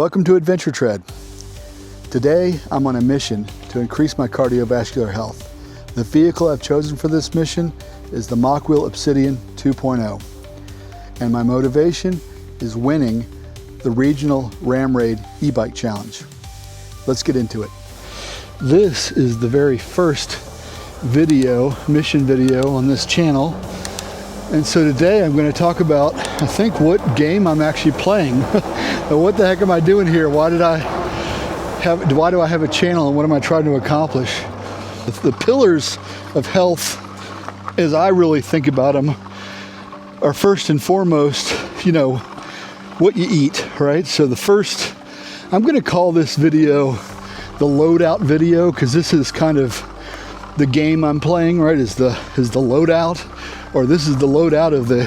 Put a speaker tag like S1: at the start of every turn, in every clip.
S1: Welcome to Adventure Tread. Today I'm on a mission to increase my cardiovascular health. The vehicle I've chosen for this mission is the Mokwheel Obsidian 2.0. And my motivation is winning the regional Ram Raid e-bike challenge. Let's get into it. This is the very first mission video on this channel. And so today I'm going to talk about, I think, what game I'm actually playing. What the heck am I doing here? Why do I have a channel, and what am I trying to accomplish? The pillars of health, as I really think about them, are first and foremost, what you eat, right? So I'm going to call this video the Loadout video, because this is kind of the game I'm playing, right? Is the Loadout, or this is the Loadout of the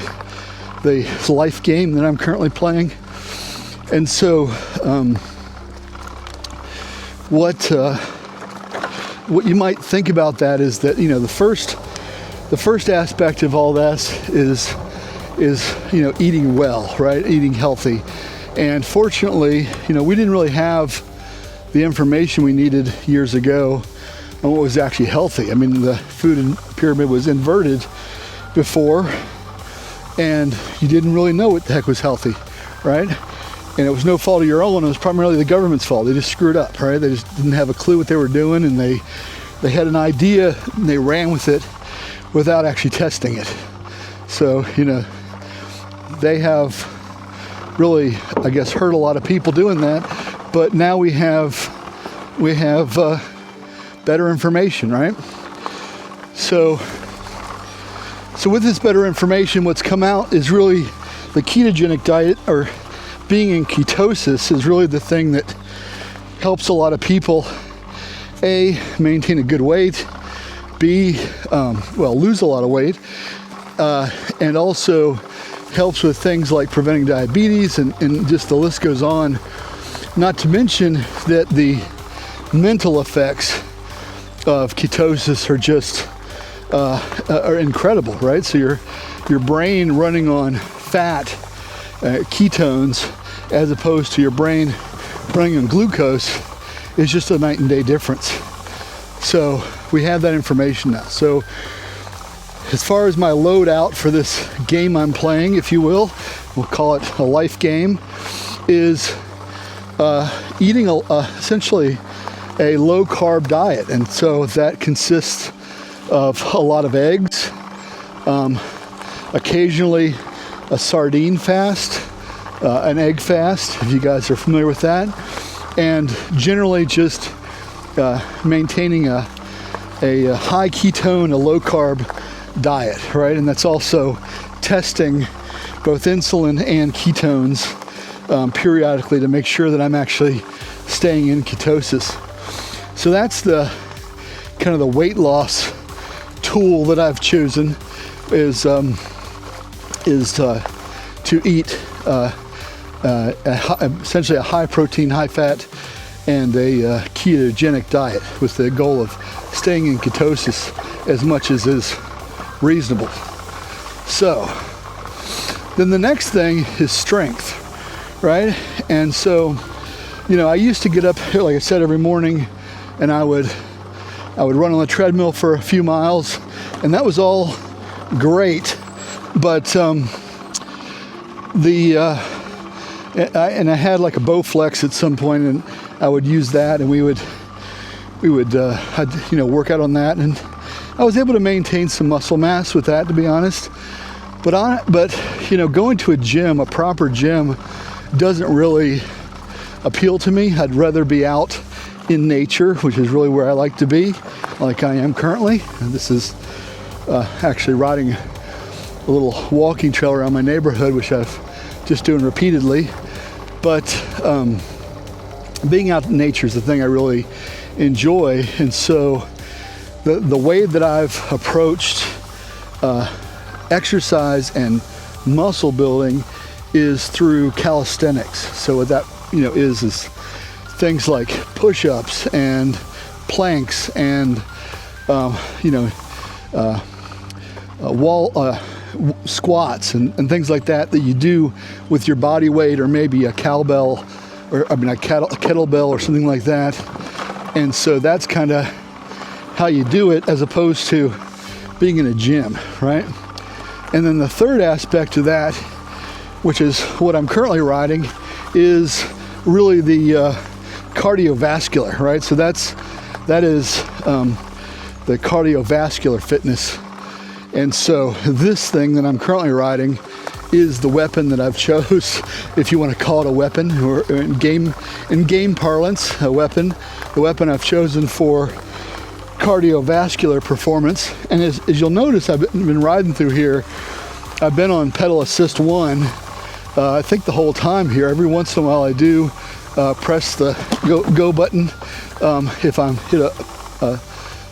S1: life game that I'm currently playing. And so, what you might think about that is that the first aspect of all this is eating well, right? Eating healthy. And fortunately, we didn't really have the information we needed years ago on what was actually healthy. I mean, the food pyramid was inverted before, and you didn't really know what the heck was healthy, right? And it was no fault of your own. It was primarily the government's fault. They just screwed up, right? They just didn't have a clue what they were doing, and they had an idea and they ran with it without actually testing it. So, they have really, I guess, hurt a lot of people doing that. But now we have better information, right? So with this better information, what's come out is really the ketogenic diet, or being in ketosis, is really the thing that helps a lot of people, A, maintain a good weight, B, lose a lot of weight, and also helps with things like preventing diabetes, and just the list goes on. Not to mention that the mental effects of ketosis are just are incredible, right? So your brain running on fat, ketones, as opposed to your brain running on glucose, is just a night and day difference. So we have that information now. So as far as my loadout for this game I'm playing, if you will, we'll call it a life game, is eating essentially a low carb diet. And so that consists of a lot of eggs, occasionally a sardine fast, an egg fast, if you guys are familiar with that, and generally just maintaining a high ketone, a low carb diet, right? And that's also testing both insulin and ketones periodically to make sure that I'm actually staying in ketosis. So that's the kind of the weight loss tool that I've chosen, is to eat essentially a high protein, high fat, and a ketogenic diet, with the goal of staying in ketosis as much as is reasonable. So then the next thing is strength, right? And so, I used to get up, like I said, every morning, and I would run on the treadmill for a few miles, and that was all great. But I had like a Bowflex at some point, and I would use that, and we would work out on that, and I was able to maintain some muscle mass with that, to be honest. But going to a gym, a proper gym, doesn't really appeal to me. I'd rather be out in nature, which is really where I like to be, like I am currently. And this is actually riding a little walking trail around my neighborhood, which I've just doing repeatedly. But being out in nature is the thing I really enjoy. And so the way that I've approached exercise and muscle building is through calisthenics. So what that is things like push-ups and planks and wall squats and things like that you do with your body weight, or maybe a cowbell or I mean a kettlebell or something like that. And so that's kind of how you do it, as opposed to being in a gym, right? And then the third aspect of that, which is what I'm currently riding, is really the cardiovascular, right? So that is the cardiovascular fitness. And so this thing that I'm currently riding is the weapon that I've chose, if you want to call it a weapon, or in game parlance, a weapon. The weapon I've chosen for cardiovascular performance. And as you'll notice, I've been riding through here. I've been on pedal assist 1, I think the whole time here. Every once in a while I do press the go button if I'm hit a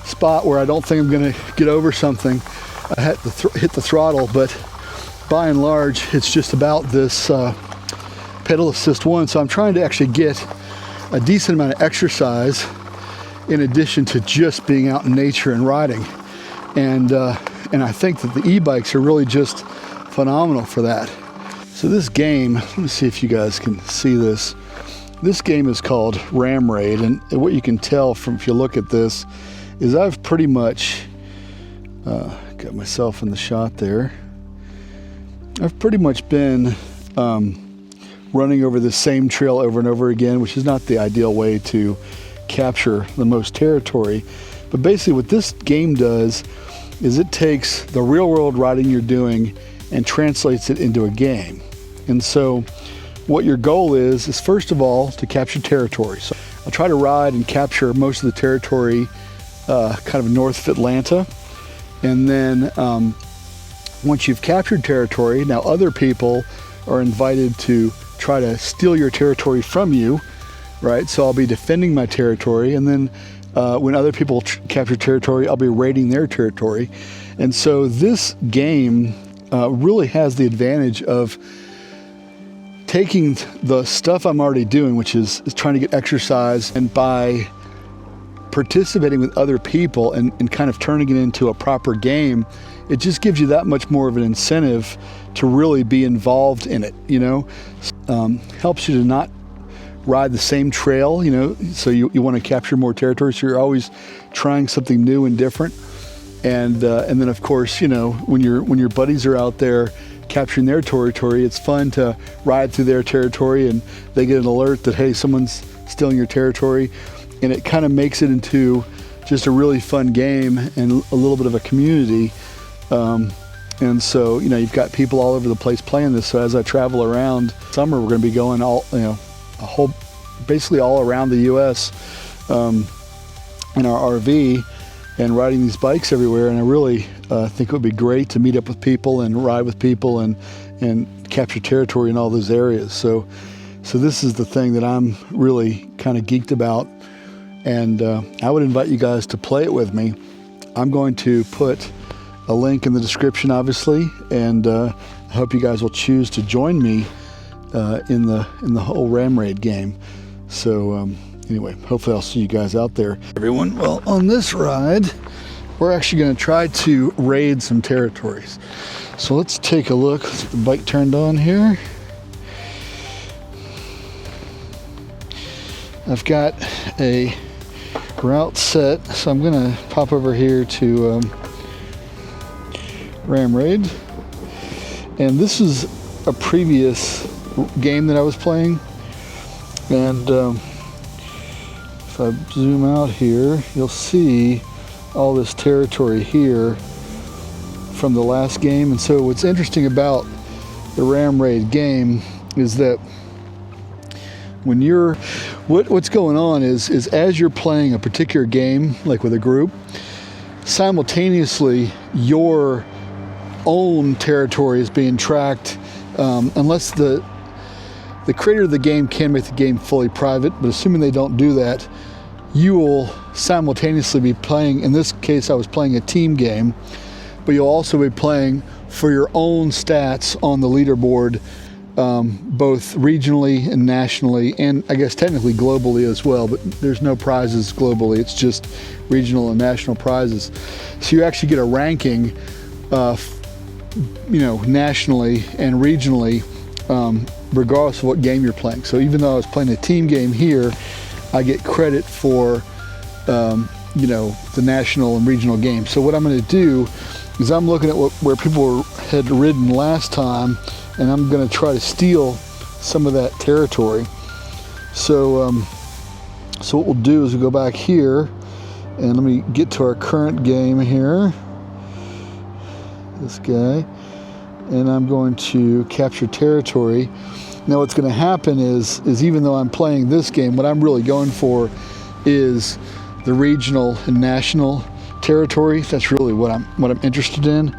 S1: spot where I don't think I'm going to get over something. I had to hit the throttle, but by and large it's just about this pedal assist 1. So I'm trying to actually get a decent amount of exercise in addition to just being out in nature and riding. And I think that the e-bikes are really just phenomenal for that. So this game, let me see if you guys can see this. This game is called Ram Raid, and what you can tell from, if you look at this, is I've pretty much got myself in the shot there. I've pretty much been running over the same trail over and over again, which is not the ideal way to capture the most territory. But basically what this game does is it takes the real world riding you're doing and translates it into a game. And so what your goal is first of all to capture territory. So I'll try to ride and capture most of the territory kind of north of Atlanta. And then once you've captured territory, now other people are invited to try to steal your territory from you, right? So I'll be defending my territory, and then when other people capture territory, I'll be raiding their territory. And so this game really has the advantage of taking the stuff I'm already doing, which is trying to get exercise, and by participating with other people and kind of turning it into a proper game, it just gives you that much more of an incentive to really be involved in it, you know. Helps you to not ride the same trail, you know, so you want to capture more territory, so you're always trying something new and different. And then of course, you know, when your buddies are out there capturing their territory, it's fun to ride through their territory and they get an alert that, hey, someone's stealing your territory, and it kind of makes it into just a really fun game and a little bit of a community. And so, you know, you've got people all over the place playing this. So as I travel around summer, we're going to be going basically all around the U.S. In our RV and riding these bikes everywhere. And I really think it would be great to meet up with people and ride with people and capture territory in all those areas. So this is the thing that I'm really kind of geeked about. And I would invite you guys to play it with me. I'm going to put a link in the description, obviously, and I hope you guys will choose to join me in the whole Ram Raid game. So anyway, hopefully I'll see you guys out there. Everyone, well, on this ride, we're actually going to try to raid some territories. So let's take a look. Let's get the bike turned on here. I've got a route set, so I'm going to pop over here to Ram Raid, and this is a previous game that I was playing, and if I zoom out here, you'll see all this territory here from the last game. And so what's interesting about the Ram Raid game is that when you're what's going on is as you're playing a particular game, like with a group, simultaneously your own territory is being tracked, unless the creator of the game can make the game fully private, but assuming they don't do that, you will simultaneously be playing. In this case, I was playing a team game, but you'll also be playing for your own stats on the leaderboard, both regionally and nationally, and I guess technically globally as well, but there's no prizes globally, it's just regional and national prizes. So you actually get a ranking nationally and regionally regardless of what game you're playing. So even though I was playing a team game here, I get credit for you know, the national and regional games. So what I'm going to do is I'm looking at where people had ridden last time, and I'm going to try to steal some of that territory. So so what we'll do is we'll go back here, and let me get to our current game here, this guy, and I'm going to capture territory. Now what's going to happen is even though I'm playing this game, what I'm really going for is the regional and national territory. That's really what I'm interested in.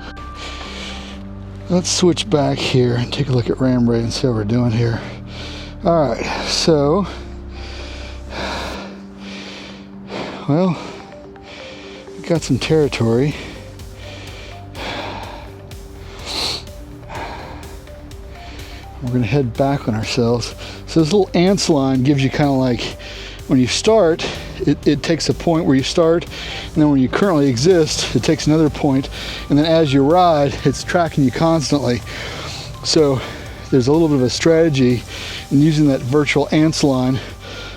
S1: Let's switch back here and take a look at ram rate and see how we're doing here. All right, so, well, we got some territory. We're gonna head back on ourselves. So this little ants line gives you kind of like, when you start, it takes a point where you start, and then when you currently exist, it takes another point, and then as you ride, it's tracking you constantly. So there's a little bit of a strategy in using that virtual ants line.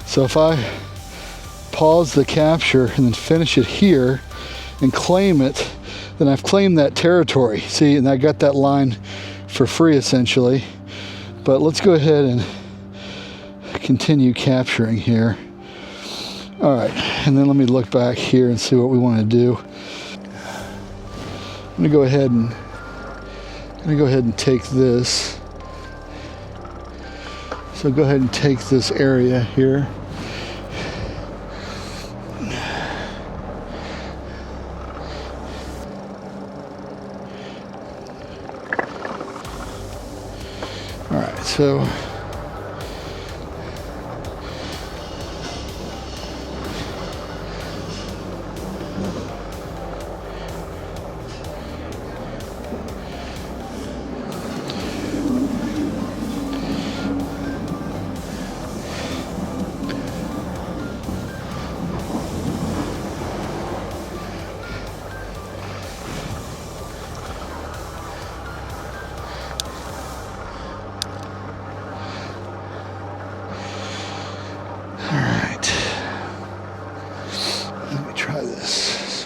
S1: So if I pause the capture and then finish it here and claim it, then I've claimed that territory. See, and I got that line for free essentially. But let's go ahead and continue capturing here. All right, and then let me look back here and see what we want to do. I'm gonna go ahead and take this. So go ahead and take this area here. All right, so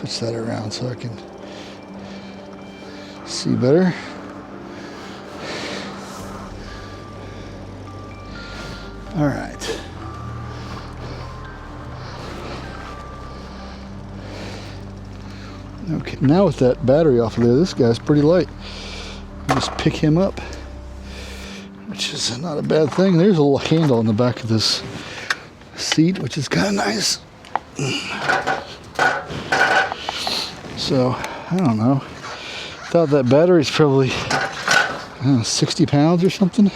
S1: switch that around so I can see better. All right. Okay, now with that battery off of there, this guy's pretty light. I'll just pick him up, which is not a bad thing. There's a little handle on the back of this seat, which is kind of nice. So, I don't know. Thought that battery's probably, I don't know, 60 pounds or something.